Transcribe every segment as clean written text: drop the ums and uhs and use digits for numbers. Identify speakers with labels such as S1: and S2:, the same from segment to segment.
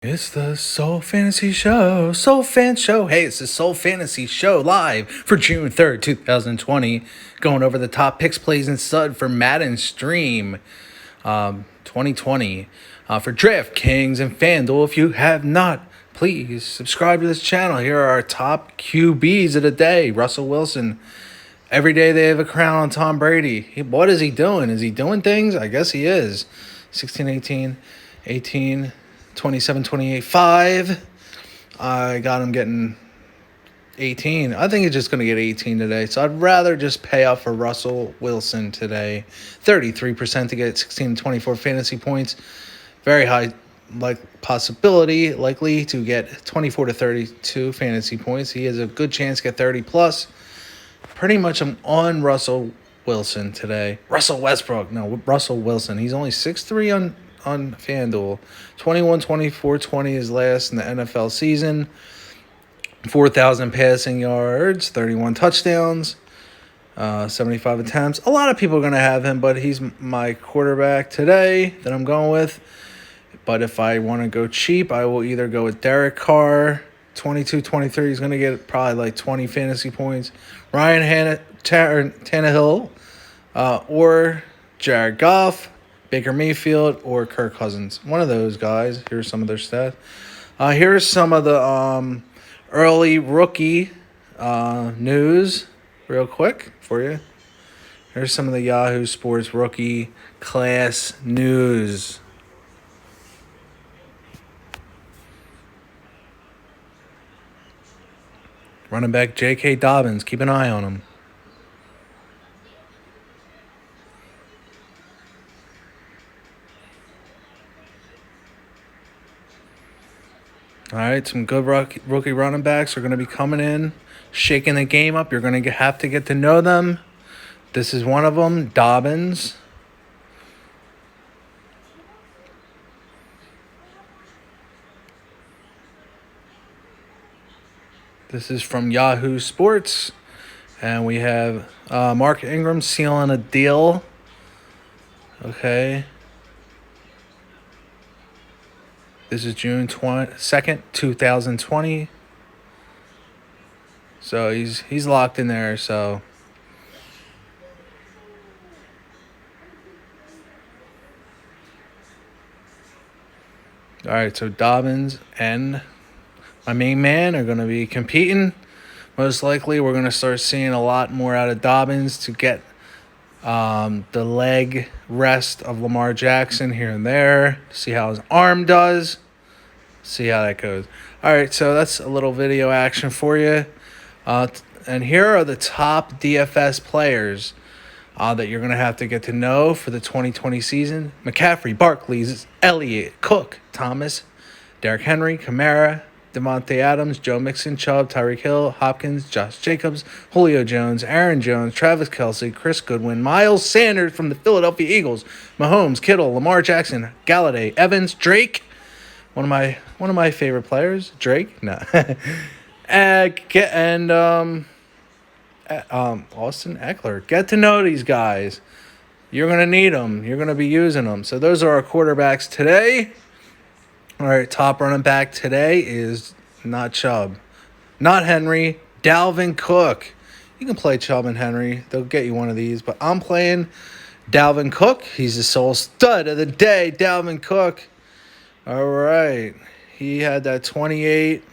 S1: It's the Soul Fantasy Show. Soul Fan Show. Hey, it's the Soul Fantasy Show live for June 3rd, 2020. Going over the top picks, plays, and stud for Madden Stream 2020 for DraftKings and Fanduel. If you have not, please subscribe to this channel. Here are our top QBs of the day. Russell Wilson. Every day they have a crown on Tom Brady. What is he doing? Is he doing things? I guess he is. 16, 18, 18. 27, 28, 5. I got him getting 18. I think he's just going to get 18 today. So I'd rather just pay up for Russell Wilson today. 33% to get 16 to 24 fantasy points. Very high possibility, likely to get 24 to 32 fantasy points. He has a good chance to get 30 plus. Pretty much I'm on Russell Wilson today. Russell Westbrook. No, Russell Wilson. He's only 6'3" on FanDuel. 21, 24, 20 is last in the NFL season. 4,000 passing yards, 31 touchdowns, 75 attempts. A lot of people are going to have him, but he's my quarterback today that I'm going with. But if I want to go cheap, I will either go with Derek Carr, 22, 23. He's going to get probably like 20 fantasy points. Ryan Tannehill, or Jared Goff, Baker Mayfield, or Kirk Cousins. One of those guys. Here's some of their stats. Here's some of the early rookie news real quick for you. Here's some of the Yahoo Sports rookie class news. Running back J.K. Dobbins. Keep an eye on him. All right, some good rookie running backs are going to be coming in, shaking the game up. You're going to have to get to know them. This is one of them, Dobbins. This is from Yahoo Sports. And we have Mark Ingram sealing a deal. Okay. This is June 2nd, 2020. So he's locked in there. So all right. So Dobbins and my main man are going to be competing. Most likely, we're going to start seeing a lot more out of Dobbins to get the leg rest of Lamar Jackson here and there. See how his arm does. See how that goes. All right, so that's a little video action for you. And here are the top DFS players that you're going to have to get to know for the 2020 season. McCaffrey, Barkley, Elliott, Cook, Thomas, Derrick Henry, Kamara, Devontae Adams, Joe Mixon, Chubb, Tyreek Hill, Hopkins, Josh Jacobs, Julio Jones, Aaron Jones, Travis Kelce, Chris Goodwin, Miles Sanders from the Philadelphia Eagles, Mahomes, Kittle, Lamar Jackson, Galladay, Evans, Drake, one of my favorite players, Drake, no, and Austin Eckler. Get to know these guys. You're gonna need them. You're gonna be using them. So those are our quarterbacks today. All right, top running back today is not Chubb, not Henry, Dalvin Cook. You can play Chubb and Henry. They'll get you one of these, but I'm playing Dalvin Cook. He's the sole stud of the day, Dalvin Cook. All right, he had that 28.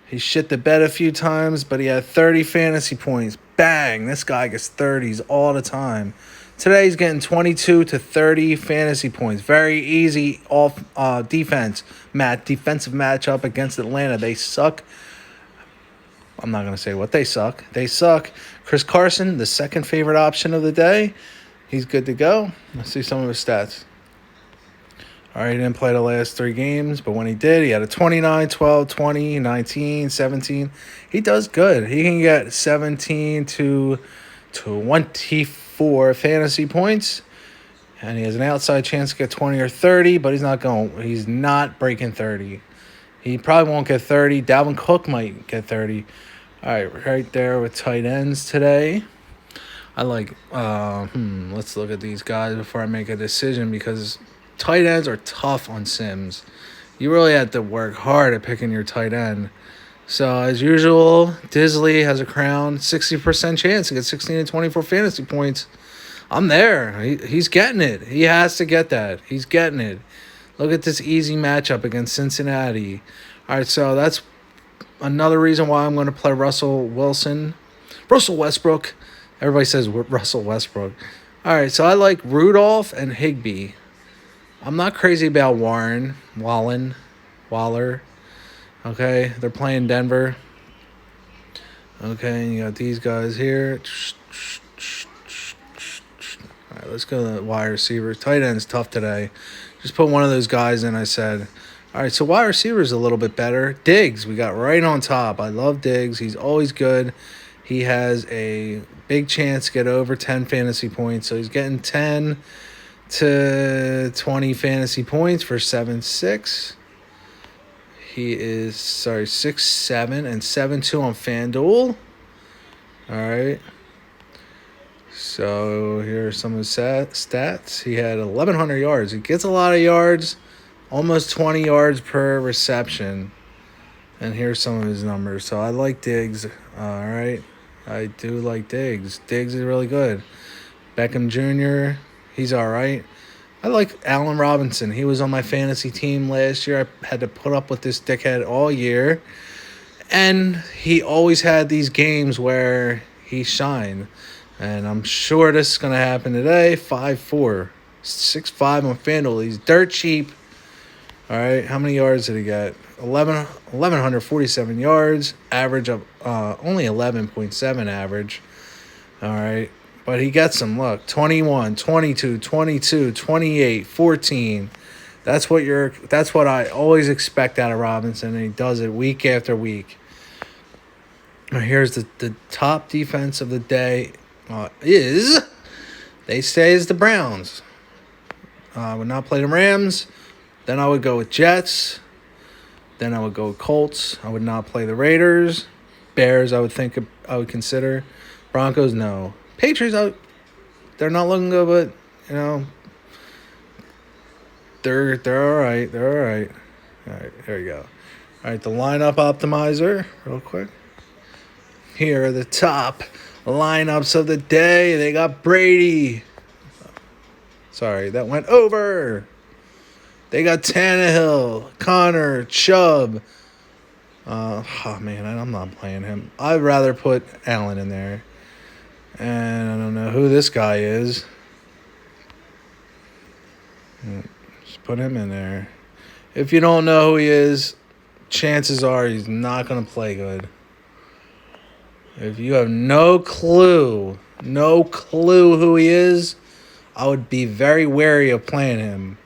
S1: He shit the bed a few times, but he had 30 fantasy points. Bang, this guy gets 30s all the time. Today he's getting 22 to 30 fantasy points. Very easy off defensive matchup against Atlanta. They suck. I'm not going to say what they suck. They suck. Chris Carson, the second favorite option of the day. He's good to go. Let's see some of his stats. All right, he didn't play the last 3 games, but when he did, he had a 29, 12, 20, 19, 17. He does good. He can get 17 to 24 fantasy points, and he has an outside chance to get 20 or 30, but he's not breaking 30. He probably won't get 30. Dalvin Cook might get 30. All right, right there with tight ends today. I like, let's look at these guys before I make a decision, because tight ends are tough on Sims. you really have to work hard at picking your tight end. So, as usual, Disley has a crown, 60% chance to get 16 to 24 fantasy points. I'm there. He's getting it. He has to get that. He's getting it. Look at this easy matchup against Cincinnati. All right, so that's another reason why I'm going to play Russell Westbrook. Everybody says Russell Westbrook. All right, so I like Rudolph and Higbee. I'm not crazy about Waller. Okay, they're playing Denver. Okay, you got these guys here. All right, let's go to the wide receivers. Tight end's tough today. Just put one of those guys in, I said. All right, so wide receiver's a little bit better. Diggs, we got right on top. I love Diggs. He's always good. He has a big chance to get over 10 fantasy points. So he's getting 10 to 20 fantasy points for 7-6. He is, 6-7 and 7-2 on FanDuel. All right. So here are some of his stats. He had 1,100 yards. He gets a lot of yards, almost 20 yards per reception. And here's some of his numbers. So I like Diggs. All right. I do like Diggs. Diggs is really good. Beckham Jr., he's all right. I like Allen Robinson. He was on my fantasy team last year. I had to put up with this dickhead all year. And he always had these games where he shined. And I'm sure this is going to happen today. 5'4", 6'5" on FanDuel. He's dirt cheap. All right, how many yards did he get? 1,147 yards. Average of only 11.7 average. All right. But he gets them. Look, 21, 22, 22, 28, 14. That's what I always expect out of Robinson, and he does it week after week. Now here's the top defense of the day is the Browns. I would not play the Rams. Then I would go with Jets. Then I would go with Colts. I would not play the Raiders. Bears, I would consider. Broncos, no. Patriots, they're not looking good, but, they're all right. They're all right. All right, there you go. All right, the lineup optimizer, real quick. Here are the top lineups of the day. They got Brady. Sorry, that went over. They got Tannehill, Connor, Chubb. I'm not playing him. I'd rather put Allen in there. And I don't know who this guy is. Just put him in there. If you don't know who he is, chances are he's not going to play good. If you have no clue who he is, I would be very wary of playing him.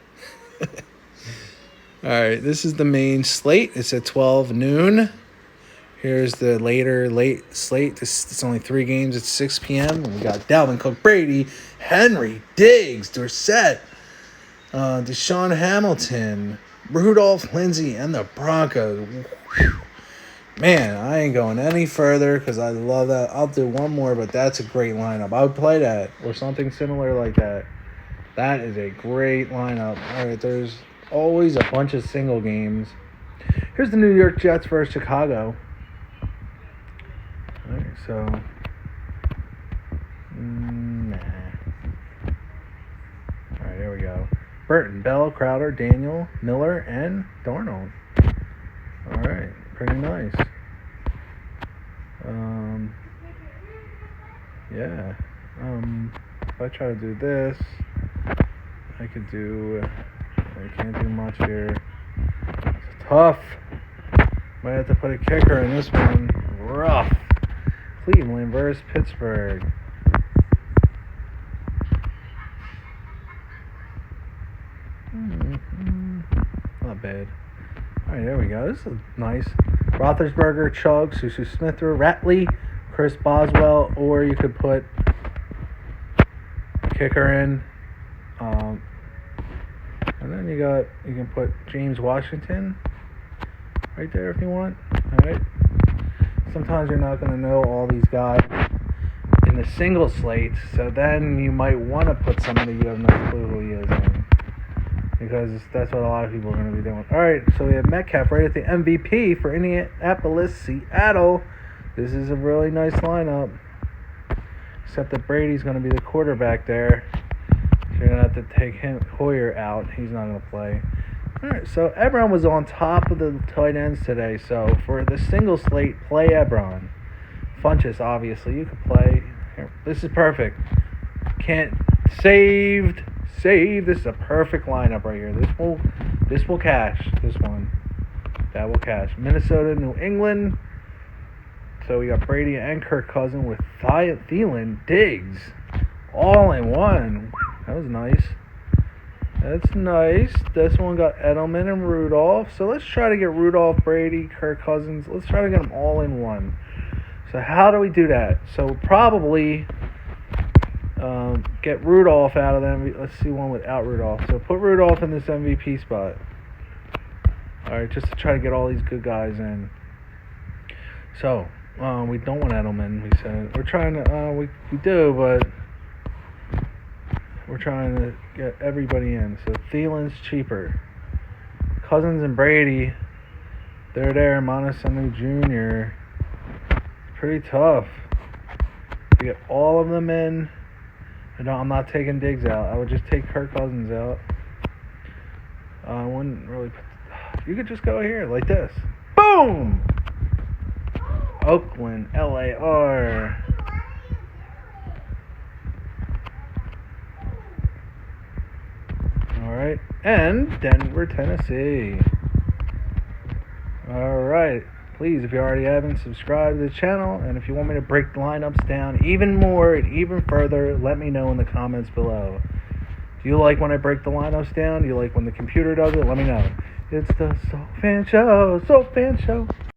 S1: All right, this is the main slate. It's at 12 noon. Here's the late slate. It's only 3 games at 6 p.m. And we got Dalvin Cook, Brady, Henry, Diggs, Dorsett, Deshaun Hamilton, Rudolph, Lindsey, and the Broncos. Whew. Man, I ain't going any further because I love that. I'll do one more, but that's a great lineup. I would play that or something similar like that. That is a great lineup. All right, there's always a bunch of single games. Here's the New York Jets versus Chicago. All right, so All right, here we go. Burton, Bell, Crowder, Daniel, Miller, and Darnold. All right, pretty nice. Yeah. If I try to do this, I can't do much here. It's tough. Might have to put a kicker in this one. Rough. Cleveland versus Pittsburgh. Not bad. All right, there we go. This is nice. Roethlisberger, Chugg, Susu Smith-Rowe, Ratley, Chris Boswell, or you could put kicker in. And then you can put James Washington right there if you want. All right. Sometimes you're not going to know all these guys in the single slate, so then you might want to put somebody you have no clue who he is in. because that's what a lot of people are going to be doing. All right, so we have Metcalf right at the MVP for Indianapolis, Seattle. This is a really nice lineup, except that Brady's going to be the quarterback there. So you're going to have to take Hoyer out. He's not going to play. All right, so Ebron was on top of the tight ends today. So for the single slate, play Ebron. Funchess, obviously, you could play. Here, this is perfect. Can't save. This is a perfect lineup right here. This will cash. This one, that will cash. Minnesota, New England. So we got Brady and Kirk Cousins with Thielen, Diggs, all in one. That was nice. That's nice. This one got Edelman and Rudolph. So let's try to get Rudolph, Brady, Kirk Cousins. Let's try to get them all in one. So how do we do that? So probably get Rudolph out of them. Let's see one without Rudolph. So put Rudolph in this MVP spot. All right, just to try to get all these good guys in. So we don't want Edelman. We said we're trying to. We do, but we're trying to get everybody in. So Thielen's cheaper. Cousins and Brady, they're there. Montesano Jr. It's pretty tough to get all of them in. I'm not taking Diggs out. I would just take Kirk Cousins out. I wouldn't really put... You could just go here like this. Boom! Oakland, LAR. Alright. And Denver, Tennessee. Alright. Please, if you already haven't, subscribe to the channel. And if you want me to break the lineups down even more and even further, let me know in the comments below. Do you like when I break the lineups down? Do you like when the computer does it? Let me know. It's the SoFan Show. SoFan Show.